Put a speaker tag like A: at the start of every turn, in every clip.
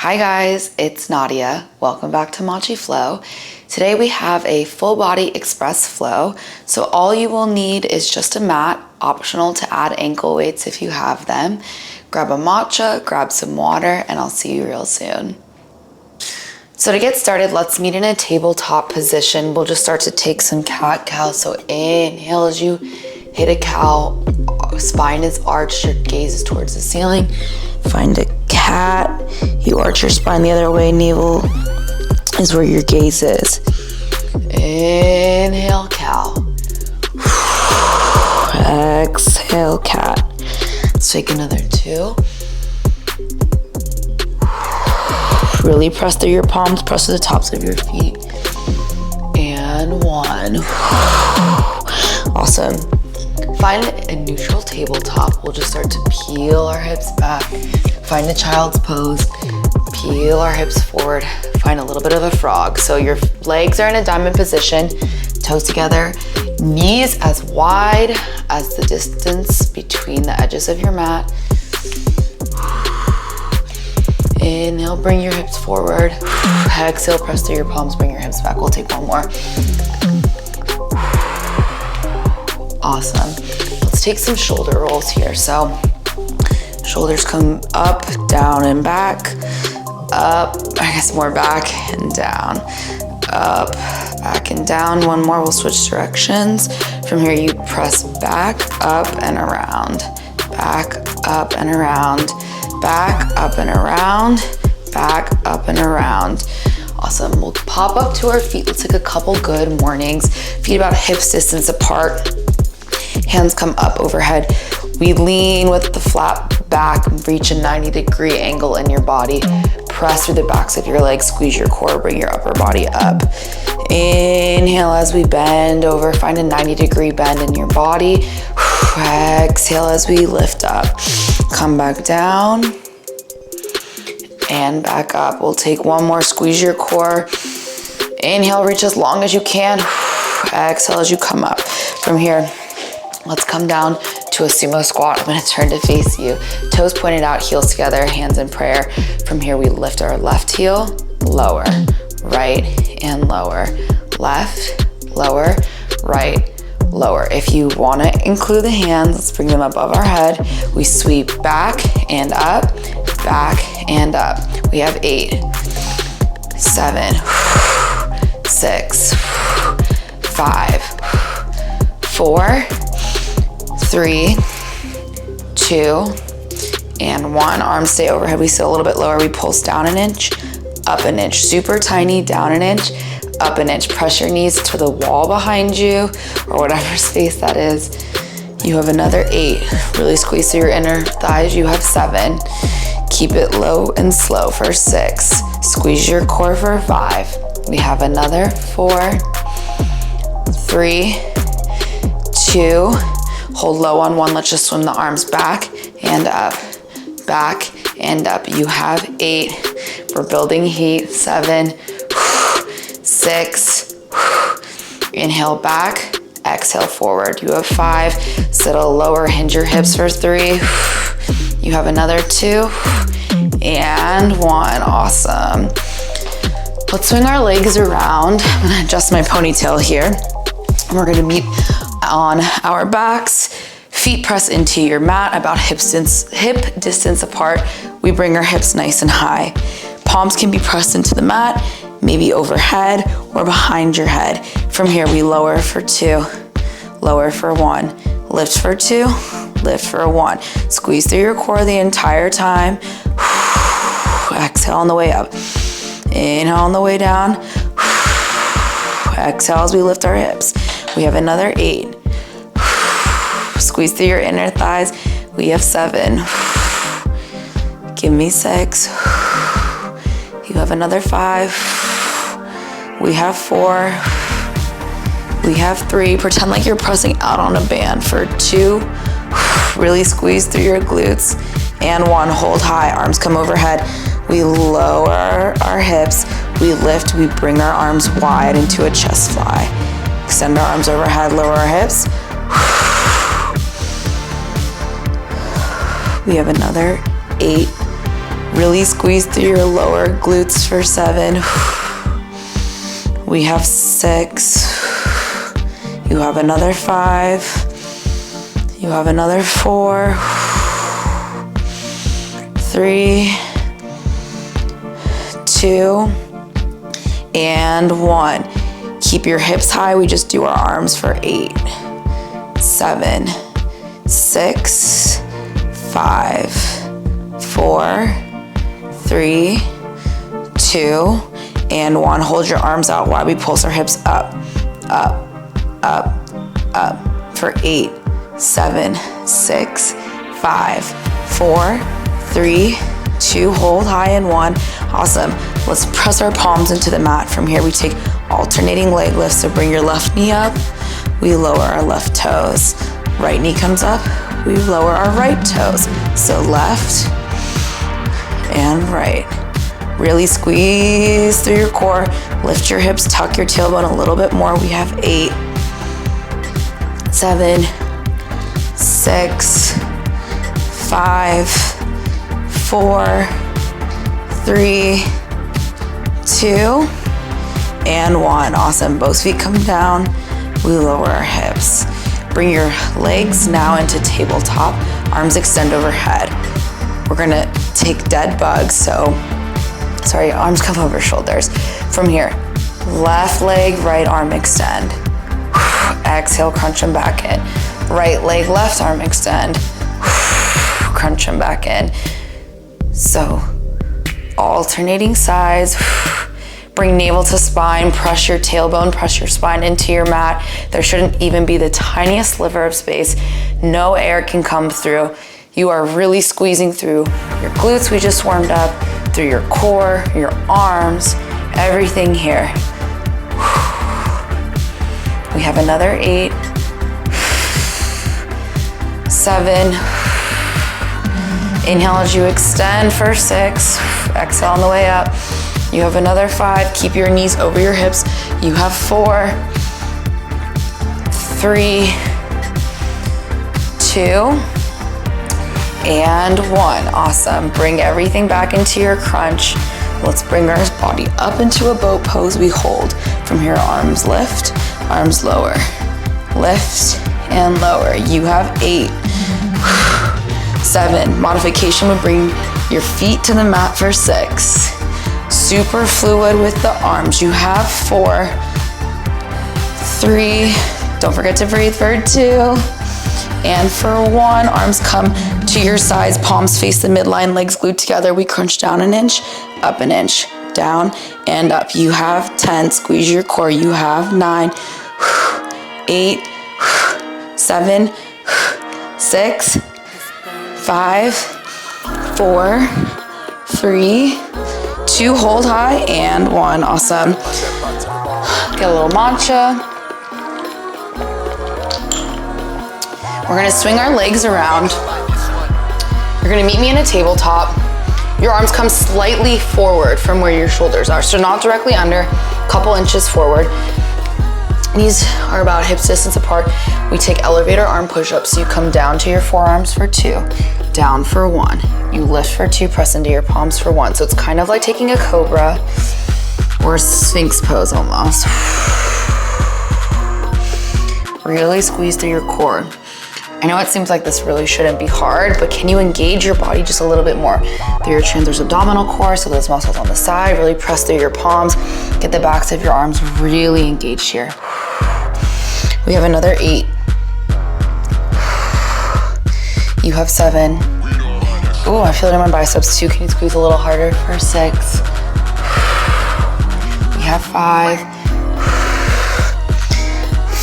A: Hi guys, it's Nadia. Welcome back to Matchy Flow. Today we have a full body express flow. So all you will need is just a mat, optional to add ankle weights if you have them. Grab a matcha, grab some water, and I'll see you real soon. So to get started, let's meet in a tabletop position. We'll just start to take some cat-cow. So inhale as you hit a cow, spine is arched, your gaze is towards the ceiling. Find a cat, you arch your spine the other way, navel is where your gaze is. Inhale, cow. Exhale, cat. Let's take another 2. Really press through your palms, press to the tops of your feet. And 1. Awesome. Find a neutral tabletop. We'll just start to peel our hips back. Find a child's pose. Peel our hips forward. Find a little bit of a frog. So your legs are in a diamond position, toes together, knees as wide as the distance between the edges of your mat. Inhale, bring your hips forward. Exhale, press through your palms, bring your hips back. We'll take one more. Awesome. Let's take some shoulder rolls here. So shoulders come up, down, and back. Up, I guess more back and down. Up, back and down. One more, we'll switch directions. From here, you press back, up, and around. Back, up, and around. Back, up, and around. Back, up, and around. Awesome. We'll pop up to our feet. Let's take a couple good mornings. Feet about hips distance apart. Hands come up overhead. We lean with the flat back, reach a 90-degree angle in your body. Press through the backs of your legs, squeeze your core, bring your upper body up. Inhale as we bend over, find a 90-degree bend in your body. Exhale as we lift up. Come back down and back up. We'll take one more, squeeze your core. Inhale, reach as long as you can. Exhale as you come up. From here, let's come down to a sumo squat. I'm gonna turn to face you. Toes pointed out, heels together, hands in prayer. From here, we lift our left heel, lower, right, and lower. Left, lower, right, lower. If you wanna include the hands, let's bring them above our head. We sweep back and up, We have 8, 7, 6, 5, 4, 3, 2, and 1. Arms stay overhead. We sit a little bit lower. We pulse down an inch, up an inch. Super tiny, down an inch, up an inch. Press your knees to the wall behind you or whatever space that is. You have another 8. Really squeeze through your inner thighs. You have 7. Keep it low and slow for 6. Squeeze your core for 5. We have another 4, 3, 2. Hold low on 1. Let's just swim the arms back and up, back and up. You have 8. We're building heat. 7, 6. Inhale back, exhale forward. You have 5. Sit a lower, hinge your hips for 3. You have another 2 and 1. Awesome. Let's swing our legs around. I'm gonna adjust my ponytail here. And we're gonna meet on our backs. Feet press into your mat about hip distance apart. We bring our hips nice and high. Palms can be pressed into the mat, maybe overhead or behind your head. From here, we lower for 2, lower for 1, lift for 2, lift for 1. Squeeze through your core the entire time. Exhale on the way up. Inhale on the way down. Exhale as we lift our hips. We have another 8. Squeeze through your inner thighs. We have 7. Give me 6. You have another 5. We have 4. We have 3. Pretend like you're pressing out on a band for 2. Really squeeze through your glutes. And 1, hold high, arms come overhead. We lower our hips. We lift, we bring our arms wide into a chest fly. Extend our arms overhead, lower our hips. We have another 8. Really squeeze through your lower glutes for 7. We have 6. You have another 5. You have another 4. 3, 2, and 1. Keep your hips high. We just do our arms for 8, 7, 6, 5, 4, 3, 2, and 1. Hold your arms out while we pulse our hips up, up, up, up for 8, 7, 6, 5, 4, 3, 2, hold high and 1. Awesome. Let's press our palms into the mat. From here, we take alternating leg lifts. So bring your left knee up. We lower our left toes. Right knee comes up. We lower our right toes. So left and right. Really squeeze through your core. Lift your hips, tuck your tailbone a little bit more. We have 8, 7, 6, 5, 4, 3, 2, and 1. Awesome. Both feet come down. We lower our hips. Bring your legs now into tabletop. Arms extend overhead. We're gonna take dead bugs. Arms come over shoulders. From here, left leg, right arm extend. Exhale, crunch them back in. Right leg, left arm extend. Crunch them back in. So, alternating sides. Bring navel to spine, press your tailbone, press your spine into your mat. There shouldn't even be the tiniest sliver of space. No air can come through. You are really squeezing through your glutes we just warmed up, through your core, your arms, everything here. We have another 8, 7. Inhale as you extend for 6. Exhale on the way up. You have another 5. Keep your knees over your hips. You have 4, 3, 2, and 1. Awesome. Bring everything back into your crunch. Let's bring our body up into a boat pose. We hold. From here, arms lift, arms lower. Lift and lower. You have 8, 7. Modification would bring your feet to the mat for 6. Super fluid with the arms. You have 4, 3. Don't forget to breathe for 2. And for 1, arms come to your sides, palms face the midline, legs glued together. We crunch down an inch, up an inch, down and up. You have 10, squeeze your core. You have 9, 8, 7, 6, 5, 4, 3, 2, hold high, and 1. Awesome. Get a little matcha. We're gonna swing our legs around. You're gonna meet me in a tabletop. Your arms come slightly forward from where your shoulders are. So not directly under, a couple inches forward. Knees are about hips distance apart. We take elevator arm push-ups. So you come down to your forearms for 2, down for 1. You lift for 2, press into your palms for 1. So it's kind of like taking a cobra or a sphinx pose almost. Really squeeze through your core. I know it seems like this really shouldn't be hard, but can you engage your body just a little bit more through your transverse abdominal core, so those muscles on the side, really press through your palms, get the backs of your arms really engaged here. We have another 8. You have 7. Ooh, I feel it in my biceps too. Can you squeeze a little harder for 6? We have 5.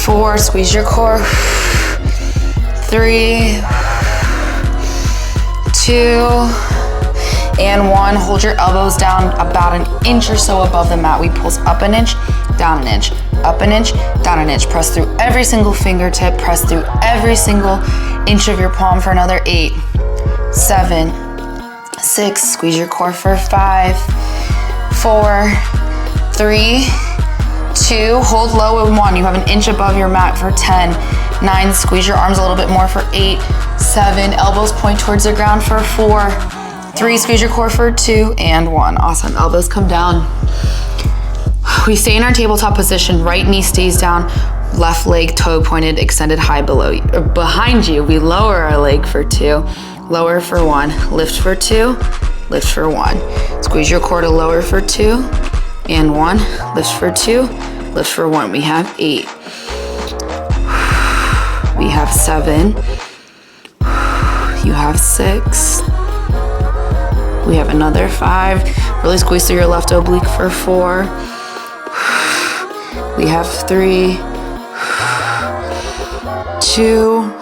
A: 4, squeeze your core. 3, 2, and 1. Hold your elbows down about an inch or so above the mat. We pulse up an inch, down an inch, up an inch, down an inch. Press through every single fingertip, press through every single inch of your palm for another 8, 7, 6, squeeze your core for 5, 4, 3, 2, hold low in 1. You have an inch above your mat for 10, 9, squeeze your arms a little bit more for 8, 7, elbows point towards the ground for 4, 3, squeeze your core for 2, and 1. Awesome, elbows come down. We stay in our tabletop position, right knee stays down, left leg toe pointed, extended high behind you. We lower our leg for 2, lower for 1, lift for 2, lift for 1. Squeeze your core to lower for 2, and 1, lift for 2, lift for 1. We have 8. We have 7. You have 6. We have another 5. Really squeeze through your left oblique for 4. We have 3, 2,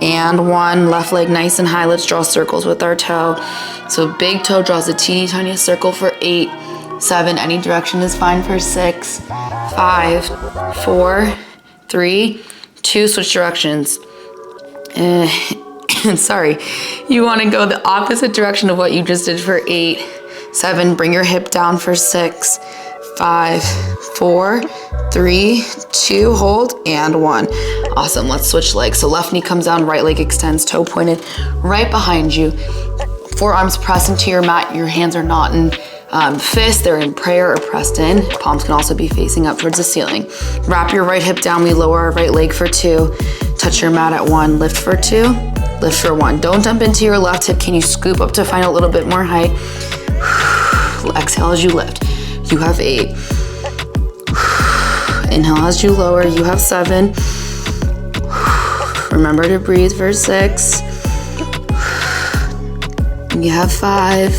A: and 1. Left leg nice and high. Let's draw circles with our toe. So big toe draws a teeny tiny circle for 8, 7. Any direction is fine for 6, 5, 4, 3, 2. Switch directions. Sorry. You want to go the opposite direction of what you just did for 8, 7. Bring your hip down for 6, 5, 4, 3, 2, hold, and 1. Awesome, let's switch legs. So left knee comes down, right leg extends, toe pointed right behind you. Forearms press into your mat. Your hands are not in fists, they're in prayer or pressed in. Palms can also be facing up towards the ceiling. Wrap your right hip down, we lower our right leg for 2. Touch your mat at 1, lift for 2, lift for 1. Don't dump into your left hip. Can you scoop up to find a little bit more height? Exhale as you lift. You have 8. Inhale as you lower. You have 7. Remember to breathe for 6. You have 5,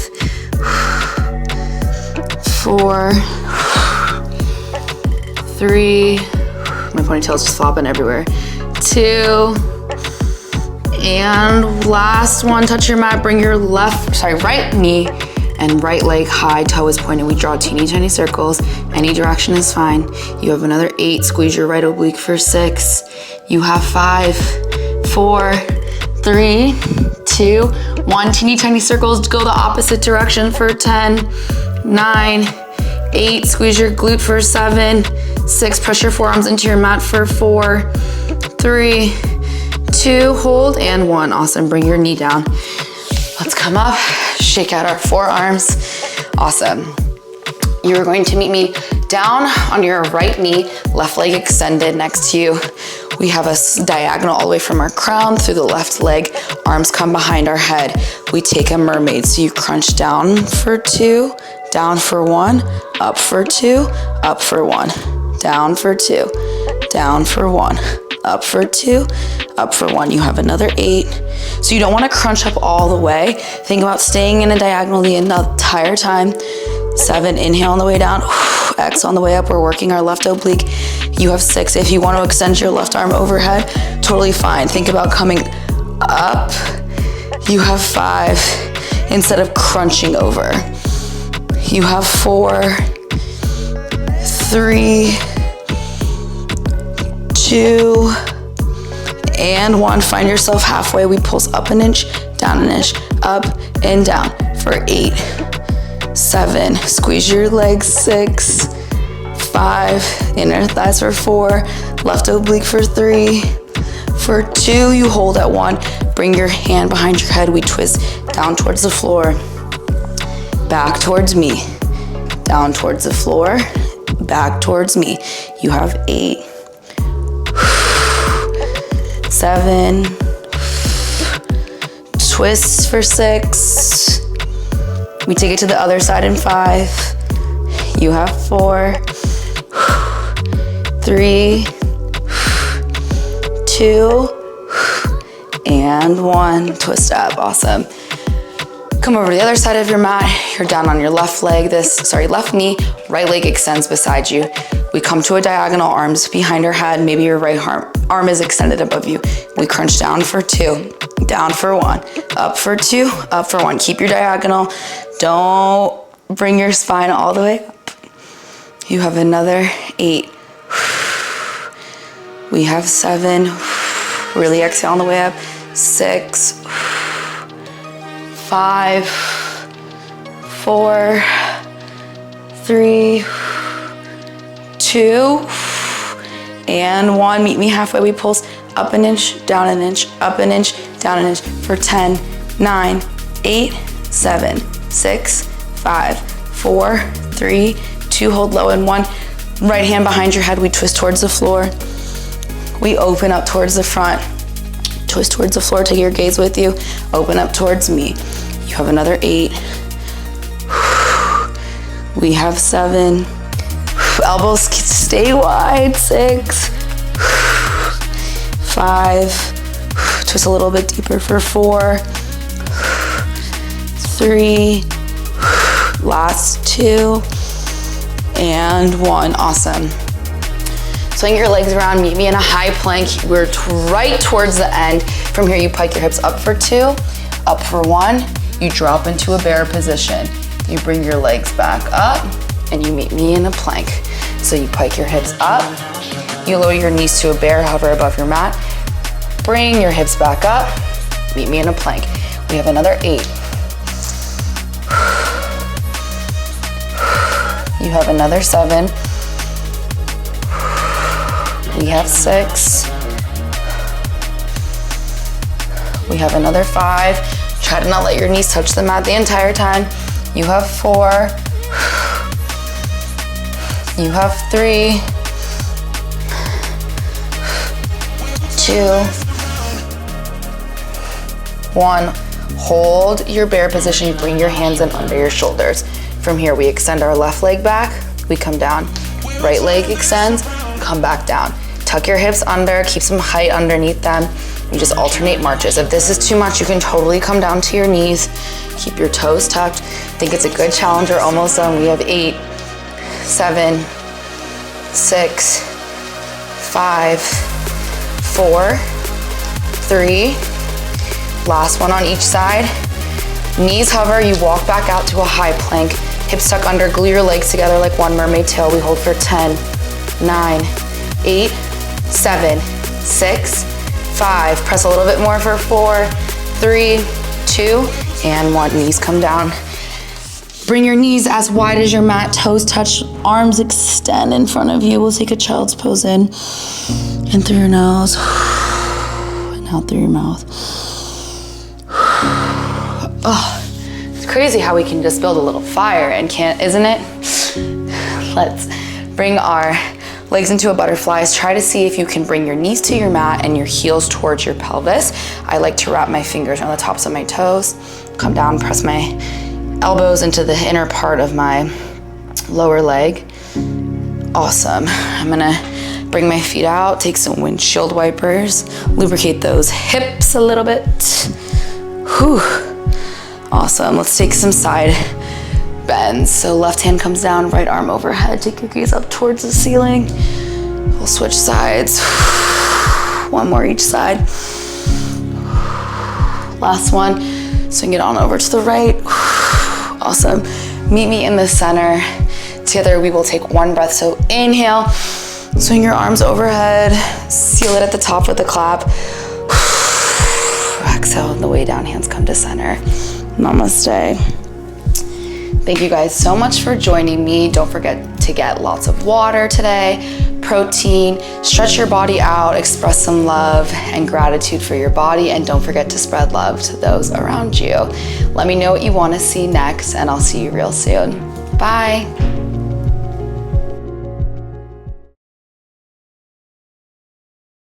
A: 4, 3. My ponytail's just flopping everywhere. 2. And last one. Touch your mat. Bring your right knee and right leg high, toe is pointed. We draw teeny tiny circles. Any direction is fine. You have another 8. Squeeze your right oblique for 6. You have 5, 4, 3, 2, 1. Teeny tiny circles. Go the opposite direction for 10, 9, 8. Squeeze your glute for 7, 6. Push your forearms into your mat for 4, 3, 2. Hold, and 1. Awesome. Bring your knee down. Let's come up, shake out our forearms. Awesome. You're going to meet me down on your right knee, left leg extended next to you. We have a diagonal all the way from our crown through the left leg. Arms come behind our head. We take a mermaid. So you crunch down for 2, down for 1, up for 2, up for 1, down for 2, down for 1, up for 2, up for 1. You have another 8. So you don't want to crunch up all the way. Think about staying in a diagonal the entire time. 7, inhale on the way down. Exhale on the way up. We're working our left oblique. You have 6. If you want to extend your left arm overhead, totally fine. Think about coming up. You have 5 instead of crunching over. You have 4, 3, 2, and 1. Find yourself halfway. We pulse up an inch, down an inch, up and down for 8, 7. Squeeze your legs. 6, 5. Inner thighs for 4. Left oblique for 3. For 2, you hold at 1. Bring your hand behind your head. We twist down towards the floor. Back towards me. Down towards the floor. Back towards me. You have 8, 7, twist for 6. We take it to the other side in 5. You have 4, 3, 2, and 1. Twist up. Awesome. Come over to the other side of your mat. You're down on your left knee, right leg extends beside you. We come to a diagonal, arms behind our head. Maybe your right arm is extended above you. We crunch down for 2, down for 1, up for 2, up for 1. Keep your diagonal. Don't bring your spine all the way up. You have another 8. We have 7. Really exhale on the way up. 6, 5, 4, 3, 2, and 1. Meet me halfway. We pulse up an inch, down an inch, up an inch, down an inch for 10, 9, 8, 7, 6, 5, 4, 3, 2, hold low, and 1. Right hand behind your head, we twist towards the floor. We open up towards the front. Twist towards the floor, take your gaze with you. Open up towards me. You have another 8. We have 7. Elbows stay wide. 6. 5. Twist a little bit deeper for 4. 3. Last 2. And 1. Awesome. Swing your legs around, meet me in a high plank. We're right towards the end. From here, you pike your hips up for 2, up for 1. You drop into a bear position. You bring your legs back up, and you meet me in a plank. So you pike your hips up, you lower your knees to a bear, hover above your mat. Bring your hips back up, meet me in a plank. We have another 8. You have another 7. We have 6. We have another 5. Try to not let your knees touch the mat the entire time. You have 4. You have 3. 2. 1. Hold your bear position. Bring your hands in under your shoulders. From here, we extend our left leg back. We come down. Right leg extends. Come back down. Tuck your hips under, keep some height underneath them. You just alternate marches. If this is too much, you can totally come down to your knees. Keep your toes tucked. I think it's a good challenge. We're almost done. We have 8, 7, 6, 5, 4, 3. Last one on each side. Knees hover, you walk back out to a high plank. Hips tuck under, glue your legs together like one mermaid tail. We hold for 10, 9, 8, 7, 6, 5. Press a little bit more for 4, 3, 2, and 1. Knees come down. Bring your knees as wide as your mat, toes touch, arms extend in front of you. We'll take a child's pose in. In through your nose, and out through your mouth. Oh, it's crazy how we can just build a little fire and can't, isn't it? Let's bring our legs into a butterfly. Try to see if you can bring your knees to your mat and your heels towards your pelvis. I like to wrap my fingers on the tops of my toes, come down, press my elbows into the inner part of my lower leg. Awesome. I'm gonna bring my feet out, take some windshield wipers, lubricate those hips a little bit. Whew. Awesome. Let's take some side bends. So left hand comes down, right arm overhead. Take your gaze up towards the ceiling. We'll switch sides. One more each side. Last one. Swing it on over to the right. Awesome. Meet me in the center. Together we will take one breath. So inhale, swing your arms overhead, seal it at the top with a clap. Exhale, on the way down, hands come to center. Namaste. Thank you guys so much for joining me. Don't forget to get lots of water today, protein, stretch your body out, express some love and gratitude for your body, and don't forget to spread love to those around you. Let me know what you want to see next, and I'll see you real soon. Bye.